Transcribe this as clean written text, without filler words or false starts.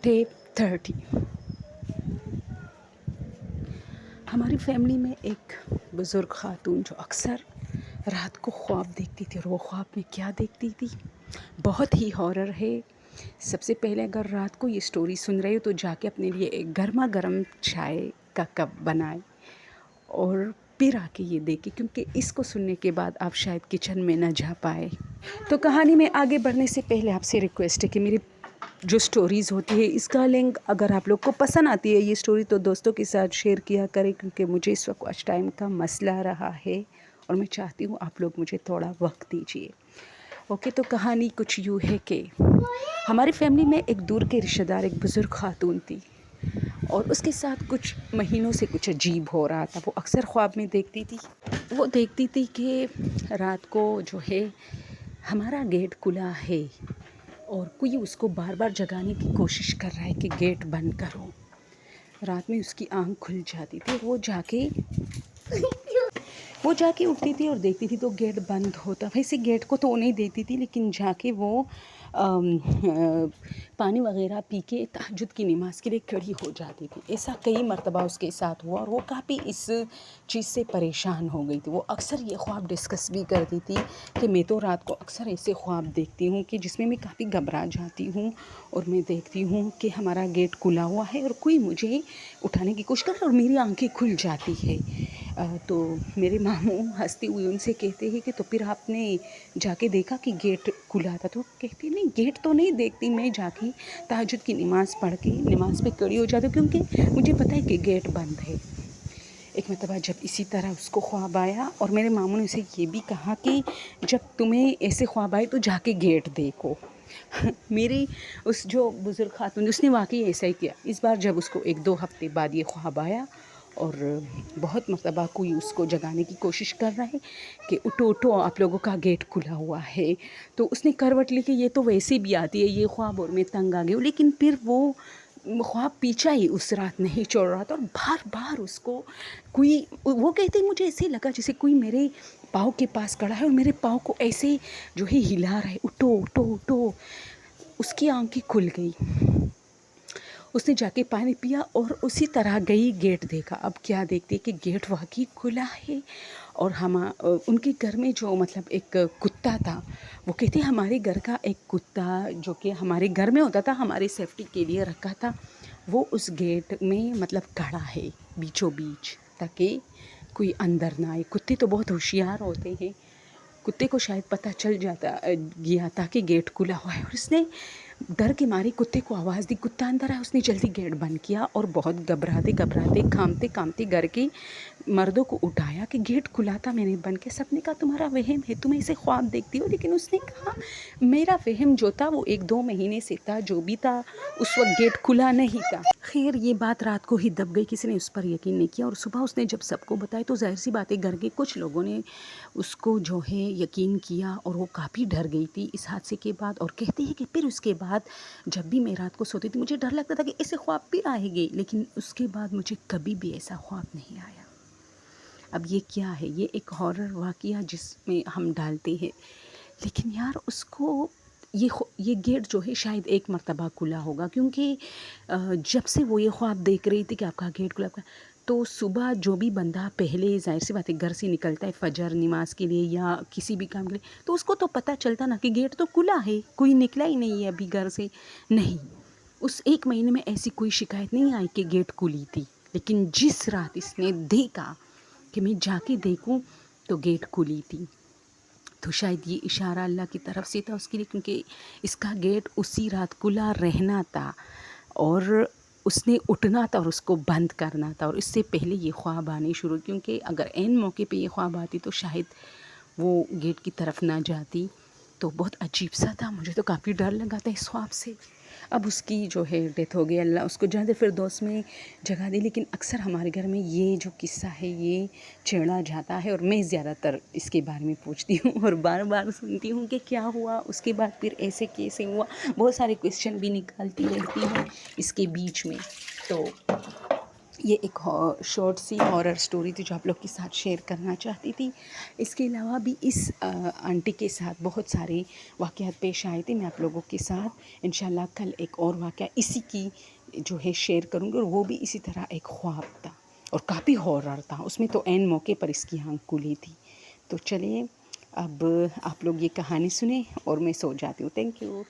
Tape 30۔ ہماری family میں ایک بزرگ خاتون جو اکثر رات کو خواب دیکھتی تھی، اور وہ خواب میں کیا دیکھتی تھی، بہت ہی ہارر ہے۔ سب سے پہلے اگر رات کو یہ سٹوری سن رہے ہو تو جا کے اپنے لیے ایک گرما گرم چائے کا کپ بنائے اور پھر آ کے یہ دیکھیں، کیونکہ اس کو سننے کے بعد آپ شاید کچن میں نہ جا پائے۔ تو کہانی میں آگے بڑھنے سے پہلے آپ سے ریکویسٹ ہے کہ میری جو سٹوریز ہوتی ہے اس کا لنک اگر آپ لوگ کو پسند آتی ہے یہ سٹوری تو دوستوں کے ساتھ شیئر کیا کریں، کیونکہ مجھے اس وقت واچ ٹائم کا مسئلہ رہا ہے اور میں چاہتی ہوں آپ لوگ مجھے تھوڑا وقت دیجیے۔ اوکے، تو کہانی کچھ یوں ہے کہ ہماری فیملی میں ایک دور کے رشتہ دار ایک بزرگ خاتون تھی، اور اس کے ساتھ کچھ مہینوں سے کچھ عجیب ہو رہا تھا۔ وہ اکثر خواب میں دیکھتی تھی کہ رات کو جو ہے ہمارا گیٹ کھلا ہے اور کوئی اس کو بار بار جگانے کی کوشش کر رہا ہے کہ گیٹ بند کرو۔ رات میں اس کی آنکھ کھل جاتی تھی اور وہ جا کے اٹھتی تھی اور دیکھتی تھی تو گیٹ بند ہوتا۔ ویسے گیٹ کو تو نہیں دیتی تھی، لیکن جا کے وہ پانی وغیرہ پی کے تہجد کی نماز کے لیے کھڑی ہو جاتی تھی۔ ایسا کئی مرتبہ اس کے ساتھ ہوا اور وہ کافی اس چیز سے پریشان ہو گئی تھی۔ وہ اکثر یہ خواب ڈسکس بھی کرتی تھی کہ میں تو رات کو اکثر ایسے خواب دیکھتی ہوں کہ جس میں کافی گھبرا جاتی ہوں، اور میں دیکھتی ہوں کہ ہمارا گیٹ کھلا ہوا ہے اور کوئی مجھے اٹھانے کی کوشش کر اور میری آنکھیں کھل جاتی ہے۔ تو میرے ماموں ہنستے ہوئے ان سے کہتے ہیں کہ تو پھر آپ نے جا کے دیکھا کہ گیٹ کھلا تھا؟ تو کہتی نہیں، گیٹ تو نہیں دیکھتی، میں جا کے تہجد کی نماز پڑھ کے نماز پہ کھڑی ہو جاتی ہوں، کیونکہ مجھے پتہ ہے کہ گیٹ بند ہے۔ ایک مرتبہ جب اسی طرح اس کو خواب آیا اور میرے ماموں نے اسے یہ بھی کہا کہ جب تمہیں ایسے خواب آئے تو جا کے گیٹ دیکھو۔ میری اس جو بزرگ خاتون اس نے واقعی ایسا ہی کیا۔ اس بار جب اس کو 1-2 ہفتے بعد یہ خواب آیا اور بہت مرتبہ کوئی اس کو جگانے کی کوشش کر رہا ہے کہ اٹھو اٹھو آپ لوگوں کا گیٹ کھلا ہوا ہے، تو اس نے کروٹ لی کہ یہ تو ویسے بھی آتی ہے یہ خواب، اور میں تنگ آ گئی ہوں۔ لیکن پھر وہ خواب پیچھا ہی اس رات نہیں چھوڑ رہا تھا، اور بار بار اس کو کوئی، وہ کہتے مجھے ایسے لگا جیسے کوئی میرے پاؤں کے پاس کھڑا ہے اور میرے پاؤں کو ایسے جو ہے ہلا رہا ہے، اٹھو اٹھو اٹھو۔ اس کی آنکھیں کھل گئی، اس نے جا کے پانی پیا اور اسی طرح گئی گیٹ دیکھا۔ اب کیا دیکھتے کہ گیٹ واقعی کھلا ہے، اور ان کے گھر میں جو مطلب ایک کتا تھا، وہ کہتے ہمارے گھر کا ایک کتا جو کہ ہمارے گھر میں ہوتا تھا، ہمارے سیفٹی کے لیے رکھا تھا، وہ اس گیٹ میں مطلب کھڑا ہے بیچوں بیچ، تاکہ کوئی اندر نہ آئے۔ کتے تو بہت ہوشیار ہوتے ہیں، کتے کو شاید پتہ چل گیا تھا کہ گیٹ کھلا ہوا ہے، اور اس نے ڈر کے مارے کتے کو آواز دی، کتا اندر آیا۔ اس نے جلدی گیٹ بند کیا اور بہت گھبراتے کامتے گھر کے مردوں کو اٹھایا کہ گیٹ کھلا تھا، میں نے بند کیا۔ سب نے کہا تمہارا وہم ہے، تم ایسے خواب دیکھتی ہو، لیکن اس نے کہا میرا وہم جو تھا وہ 1-2 مہینے سے تھا، جو بھی تھا اس وقت گیٹ کھلا نہیں تھا۔ خیر یہ بات رات کو ہی دب گئی، کسی نے اس پر یقین نہیں کیا، اور صبح اس نے جب سب کو بتایا تو ظاہر سی بات ہے گھر کے کچھ لوگوں نے اس کو جو ہے یقین کیا، اور وہ کافی ڈر گئی تھی اس حادثے کے بعد۔ اور کہتے ہیں کہ پھر اس کے بعد جب بھی میں رات کو سوتی تھی مجھے ڈر لگتا تھا کہ ایسے خواب پھر آئے گے، لیکن اس کے بعد مجھے کبھی بھی ایسا خواب نہیں آیا۔ اب یہ کیا ہے؟ یہ ایک ہارر واقعہ جس میں ہم ڈالتے ہیں، لیکن یار اس کو یہ گیٹ جو ہے شاید ایک مرتبہ کھلا ہوگا، کیونکہ جب سے وہ یہ خواب دیکھ رہی تھی کہ آپ کا گیٹ کھلا، تو صبح جو بھی بندہ پہلے ظاہر سی بات ہے گھر سے نکلتا ہے فجر نماز کے لیے یا کسی بھی کام کے لیے، تو اس کو تو پتہ چلتا نا کہ گیٹ تو کھلا ہے، کوئی نکلا ہی نہیں ہے ابھی گھر سے۔ نہیں، اس 1 مہینے میں ایسی کوئی شکایت نہیں آئی کہ گیٹ کھلی تھی، لیکن جس رات اس نے دیکھا کہ میں جا کے دیکھوں تو گیٹ کھلی تھی، تو شاید یہ اشارہ اللہ کی طرف سے تھا اس کے لیے، کیونکہ اس کا گیٹ اسی رات کھلا رہنا تھا اور اس نے اٹھنا تھا اور اس کو بند کرنا تھا، اور اس سے پہلے یہ خواب آنے شروع، کیونکہ اگر عین موقع پہ یہ خواب آتی تو شاید وہ گیٹ کی طرف نہ جاتی۔ تو بہت عجیب سا تھا، مجھے تو کافی ڈر لگا تھا اس خواب سے۔ اب اس کی جو ہے ڈیتھ ہو گئی، اللہ اس کو جہاں دے فردوس میں جگہ دی، لیکن اکثر ہمارے گھر میں یہ جو قصہ ہے یہ چھیڑا جاتا ہے، اور میں زیادہ تر اس کے بارے میں پوچھتی ہوں اور بار بار سنتی ہوں کہ کیا ہوا اس کے بعد، پھر ایسے کیسے ہوا، بہت سارے کویسچن بھی نکالتی رہتی ہوں اس کے بیچ میں۔ تو یہ ایک شارٹ سی ہارر اسٹوری تھی جو آپ لوگ کے ساتھ شیئر کرنا چاہتی تھی. اس کے علاوہ بھی اس آنٹی کے ساتھ بہت سارے واقعات پیش آئے تھے. میں آپ لوگوں کے ساتھ انشاءاللہ کل ایک اور واقعہ اسی کی جو ہے شیئر کروں گی، اور وہ بھی اسی طرح ایک خواب تھا اور کافی ہارر تھا. اس میں تو عین موقع پر اس کی آنکھ کھلی تھی. تو چلیے اب آپ لوگ یہ کہانی سنیں اور میں سو جاتی ہوں. Thank you.